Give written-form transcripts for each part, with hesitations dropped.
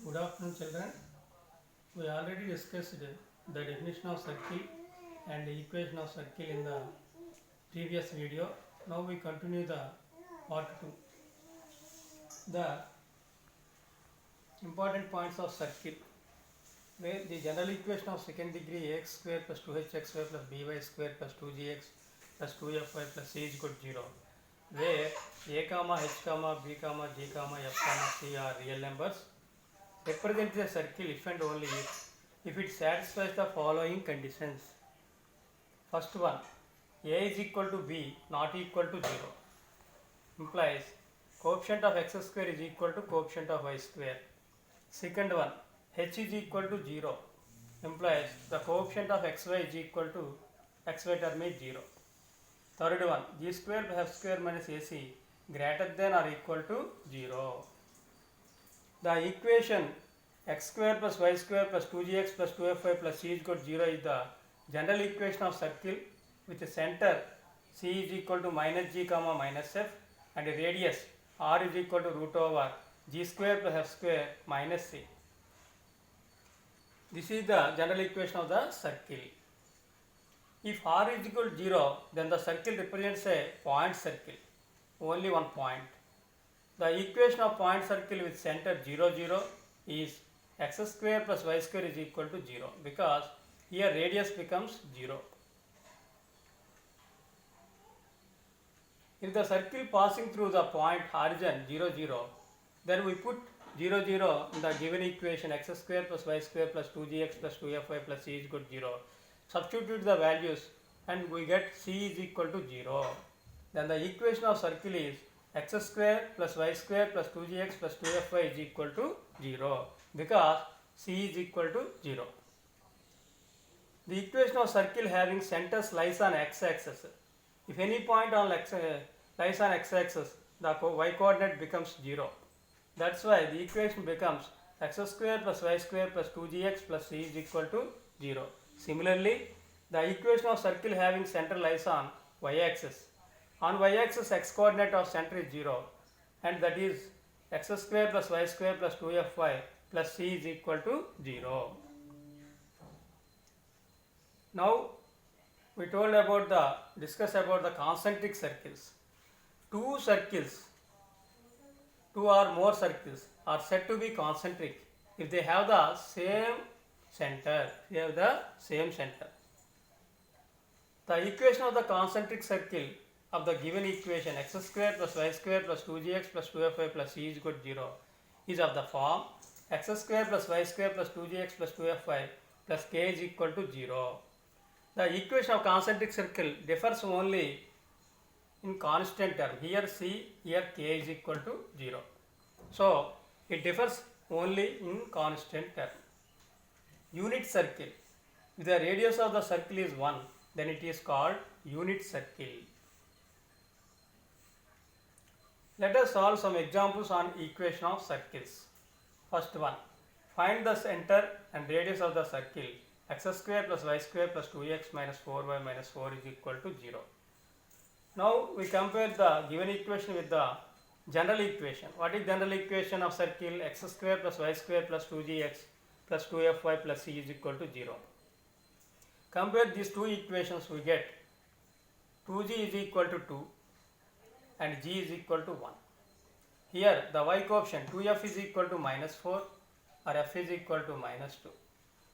Good afternoon, children. We already discussed the definition of circle and the equation of circle in the previous video. Now we continue the part 2. The important points of circle, where the general equation of second degree ax square plus 2hxy plus by square plus 2gx plus 2fy plus c is equal to 0, where a comma h comma b comma g comma f comma c are real numbers, represents a circle if and only if it satisfies the following conditions. First one, a is equal to b not equal to 0, implies coefficient of x square is equal to coefficient of y square. Second one, h is equal to 0, implies the coefficient of xy is equal to xy term is 0. Third one, g square plus f square minus ac greater than or equal to 0. The equation x square plus y square plus 2gx plus 2fy plus c is equal to 0 is the general equation of circle with a center c is equal to minus g comma minus f and a radius r is equal to root over g square plus f square minus c. This is the general equation of the circle. If r is equal to 0, then the circle represents a point circle, only one point. The equation of point circle with center 0, 0 is x square plus y square is equal to 0, because here radius becomes 0. If the circle passing through the point origin 0, 0, then we put 0, 0 in the given equation x square plus y square plus 2gx plus 2fy plus c is equal to 0. Substitute the values and we get c is equal to 0. Then the equation of circle is x square plus y square plus 2gx plus 2fy is equal to 0, because c is equal to 0. The equation of circle having centers lies on x-axis. If any point on lies on x-axis, the y-coordinate becomes 0. That's why the equation becomes x square plus y square plus 2gx plus c is equal to 0. Similarly, the equation of circle having center lies on y-axis. On y-axis, x-coordinate of center is 0, and that is x square plus y square plus 2fy plus c is equal to 0. Now we discuss about the concentric circles. Two or more circles are said to be concentric if they have the same center. The equation of the concentric circle of the given equation x square plus y square plus 2gx plus 2fy plus c is equal to 0 is of the form x square plus y square plus 2gx plus 2fy plus k is equal to 0. The equation of concentric circle differs only in constant term. Here c, here k is equal to 0. So it differs only in constant term. Unit circle. If the radius of the circle is 1, then it is called unit circle. Let us solve some examples on equation of circles. First one, find the center and radius of the circle x square plus y square plus 2x minus 4y minus 4 is equal to 0. Now we compare the given equation with the general equation. What is general equation of circle? X square plus y square plus 2gx plus 2fy plus c is equal to 0. Compare these two equations, we get 2g is equal to 2 and g is equal to 1. Here the y coefficient 2f is equal to minus 4 or f is equal to minus 2.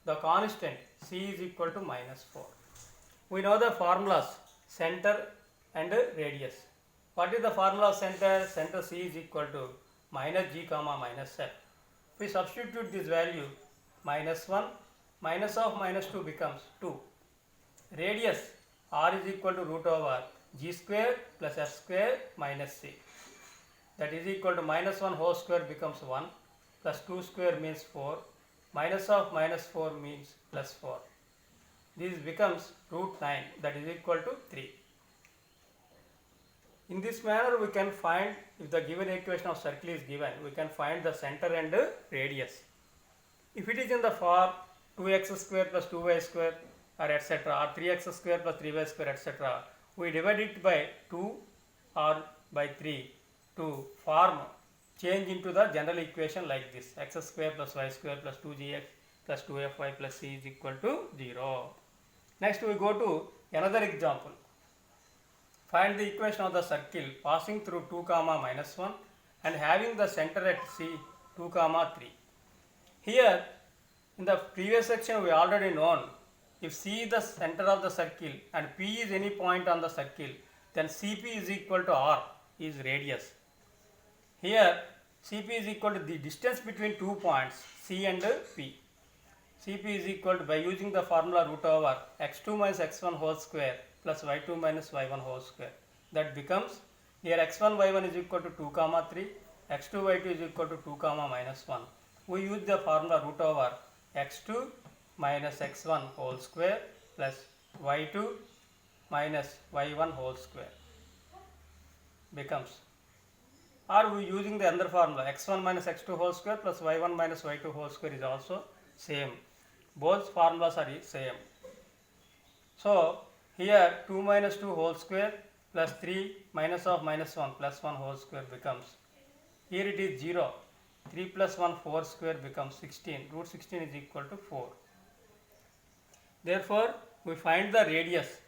The constant c is equal to minus 4. We know the formulas center and radius. What is the formula of center? Center c is equal to minus g comma minus f. We substitute this value minus 1, minus of minus 2 becomes 2. Radius r is equal to root over g square plus f square minus c. That is equal to minus 1 whole square becomes 1 plus 2 square means 4. Minus of minus 4 means plus 4. This becomes root 9, that is equal to 3. In this manner we can find, if the given equation of circle is given, we can find the center and radius. If it is in the form 2x square plus 2y square or etc. or 3x square plus 3y square etc., we divide it by 2 or by 3 to form change into the general equation like this: x square plus y square plus 2gx plus 2fy plus c is equal to 0. Next we go to another example. Find the equation of the circle passing through 2 comma minus 1 and having the center at c 2 comma 3. Here in the previous section we already known, if c is the center of the circle and p is any point on the circle, then cp is equal to r is radius. Here Cp is equal to the distance between 2 points C and P. Cp is equal to, by using the formula root over x2 minus x1 whole square plus y2 minus y1 whole square. That becomes, here x1 y1 is equal to 2 comma 3, x2 y2 is equal to 2 comma minus 1. We use the formula root over x2 minus x1 whole square plus y2 minus y1 whole square becomes, or we using the other formula x1 minus x2 whole square plus y1 minus y2 whole square is also same. Both formulas are same. So here 2 minus 2 whole square plus 3 minus of minus 1 plus 1 whole square becomes, here it is 0, 3 plus 1 4 square becomes 16, root 16 is equal to 4. Therefore we find the radius,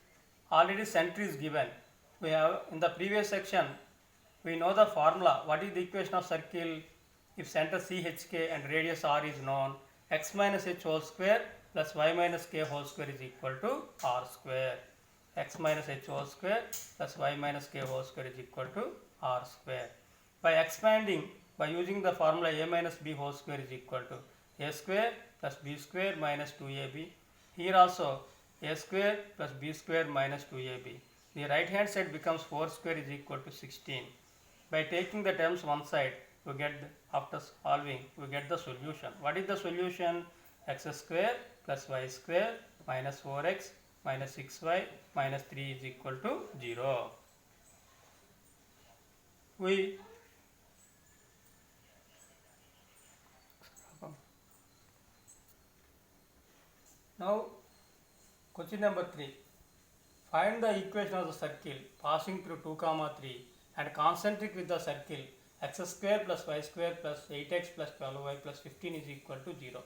already center is given. We have in the previous section we know the formula. What is the equation of circle? If center CHK and radius r is known, x minus h whole square plus y minus k whole square is equal to r square. X minus h whole square plus y minus k whole square is equal to r square. By expanding, by using the formula a minus b whole square is equal to a square plus b square minus 2ab. Here also a square plus b square minus 2ab. The right hand side becomes 4 square is equal to 16. By taking the terms one side, we get, after solving, we get the solution. What is the solution? X square plus y square minus 4x minus 6y minus 3 is equal to 0. We now question number 3. Find the equation of the circle passing through 2 comma 3 and concentric with the circle x square plus y square plus 8x plus 12y plus 15 is equal to 0.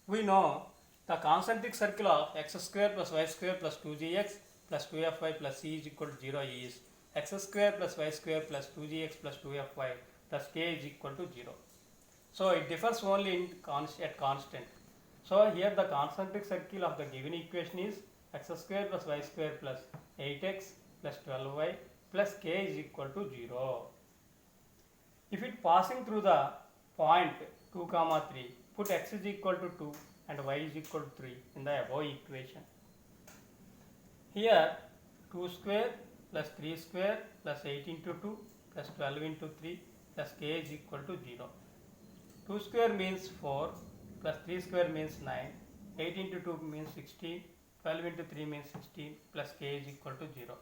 We know the concentric circle of x square plus y square plus 2gx plus 2fy plus c is equal to 0 is x square plus y square plus 2gx plus 2fy plus k is equal to 0. So it differs only in at constant. So here the concentric circle of the given equation is x square plus y square plus 8x plus 12y plus k is equal to 0. If it passing through the point 2 comma 3, put x is equal to 2 and y is equal to 3 in the above equation. Here 2 square plus 3 square plus 8 into 2 plus 12 into 3 plus k is equal to 0. 2 square means 4 plus 3 square means 9, 8 into 2 means 16, 12 into 3 means 16 plus k is equal to 0.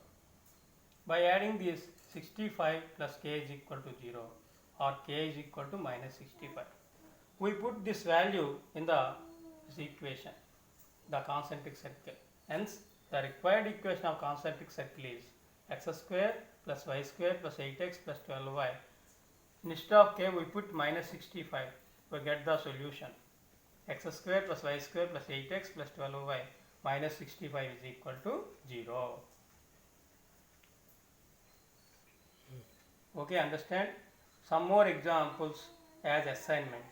By adding this, 65 plus k is equal to 0 or k is equal to minus 65. We put this value in this equation, the concentric circle. Hence, the required equation of concentric circle is x square plus y square plus 8x plus 12y. Instead of k, we put minus 65. We get the solution. X square plus y square plus 8x plus 12y minus 65 is equal to 0. Okay, understand? Some more examples as assignment.